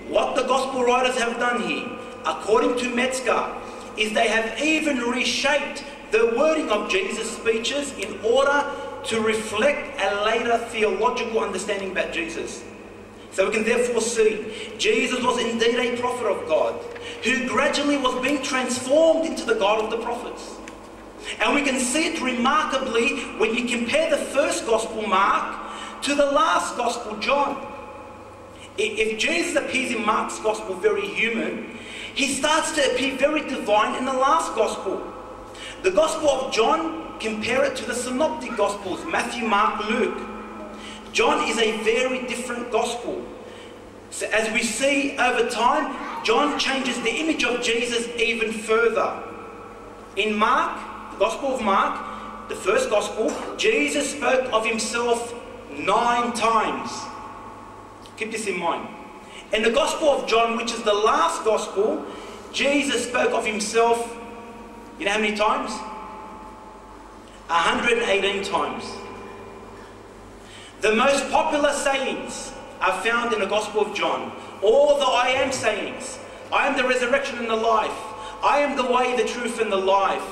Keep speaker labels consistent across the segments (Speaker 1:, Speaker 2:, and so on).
Speaker 1: What the gospel writers have done here, according to Metzger, is they have even reshaped the wording of Jesus' speeches in order to reflect a later theological understanding about Jesus. So we can therefore see Jesus was indeed a prophet of God, who gradually was being transformed into the God of the prophets. And we can see it remarkably when you compare the first gospel, Mark, to the last gospel, John. If Jesus appears in Mark's gospel very human, he starts to appear very divine in the last gospel. The gospel of John, compare it to the synoptic gospels, Matthew, Mark, Luke. John is a very different gospel. So as we see over time, John changes the image of Jesus even further. In Mark, the Gospel of Mark, the first gospel, Jesus spoke of himself 9 times. Keep this in mind. In the Gospel of John, which is the last gospel, Jesus spoke of himself, you know how many times? 118 times. The most popular sayings are found in the Gospel of John. All the I am sayings. I am the resurrection and the life. I am the way, the truth, and the life.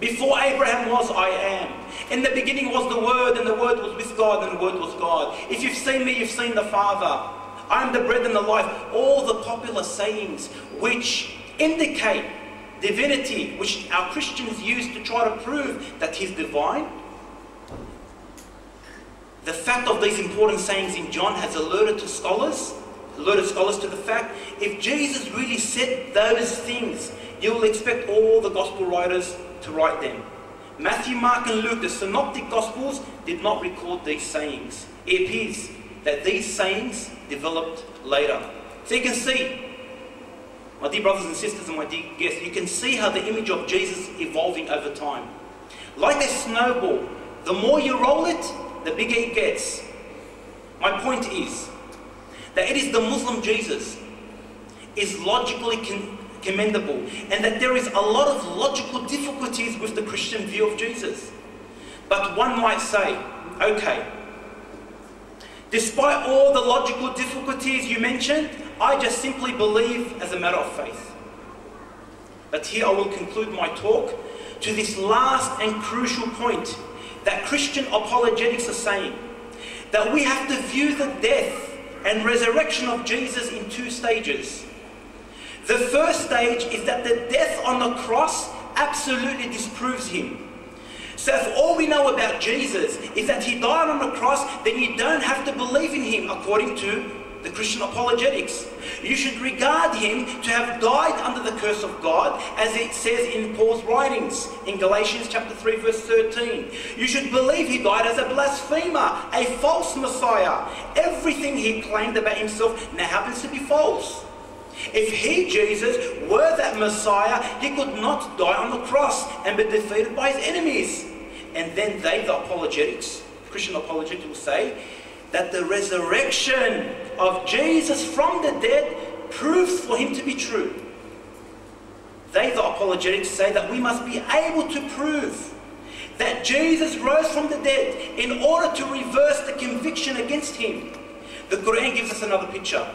Speaker 1: Before Abraham was, I am. In the beginning was the Word, and the Word was with God, and the Word was God. If you've seen me, you've seen the Father. I am the bread and the life. All the popular sayings which indicate divinity, which our Christians use to try to prove that He's divine. The fact of these important sayings in John has alerted scholars to the fact, if Jesus really said those things, you will expect all the gospel writers to write them. Matthew, Mark, and Luke, the synoptic gospels, did not record these sayings. It appears that these sayings developed later. So you can see, my dear brothers and sisters and my dear guests, you can see how the image of Jesus is evolving over time. Like a snowball, the more you roll it, the bigger it gets. My point is that it is the Muslim Jesus is logically commendable, and that there is a lot of logical difficulties with the Christian view of Jesus. But one might say, okay, despite all the logical difficulties you mentioned, I just simply believe as a matter of faith. But here I will conclude my talk to this last and crucial point that Christian apologetics are saying, that we have to view the death and resurrection of Jesus in 2 stages. The first stage is that the death on the cross absolutely disproves Him. So if all we know about Jesus is that He died on the cross, then you don't have to believe in Him according to the Christian apologetics. You should regard Him to have died under the curse of God, as it says in Paul's writings in Galatians chapter 3 verse 13. You should believe He died as a blasphemer, a false Messiah. Everything He claimed about Himself now happens to be false. If He, Jesus, were that Messiah, He could not die on the cross and be defeated by His enemies. And then they, the apologetics, Christian apologetics, will say that the resurrection of Jesus from the dead proves for Him to be true. They, the apologetics, say that we must be able to prove that Jesus rose from the dead in order to reverse the conviction against Him. The Quran gives us another picture.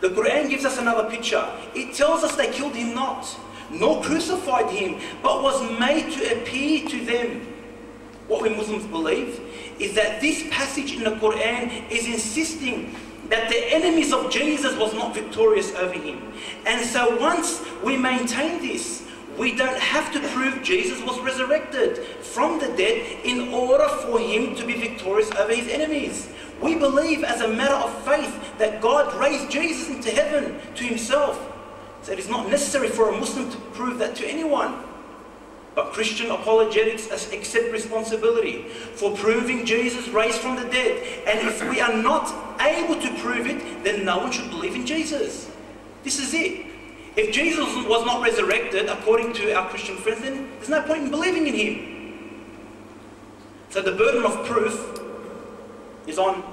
Speaker 1: The Quran gives us another picture. It tells us they killed Him not, nor crucified Him, but was made to appear to them. What we Muslims believe is that this passage in the Quran is insisting that the enemies of Jesus was not victorious over Him. And so once we maintain this, we don't have to prove Jesus was resurrected from the dead in order for Him to be victorious over His enemies. We believe as a matter of faith that God raised Jesus into heaven to Himself. So it is not necessary for a Muslim to prove that to anyone. But Christian apologetics accept responsibility for proving Jesus raised from the dead. And if we are not able to prove it, then no one should believe in Jesus. This is it. If Jesus was not resurrected, according to our Christian friends, then there's no point in believing in Him. So the burden of proof is on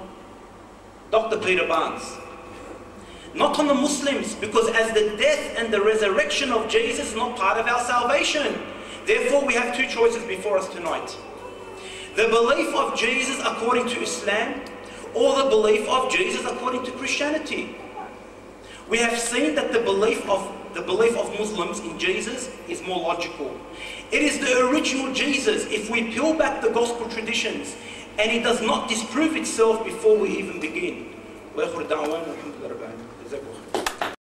Speaker 1: Dr. Peter Barnes, not on the Muslims, because as the death and the resurrection of Jesus is not part of our salvation. Therefore, we have 2 choices before us tonight. The belief of Jesus according to Islam, or the belief of Jesus according to Christianity. Christianity. We have seen that the belief of Muslims in Jesus is more logical. It is the original Jesus if we peel back the gospel traditions, and it does not disprove itself before we even begin.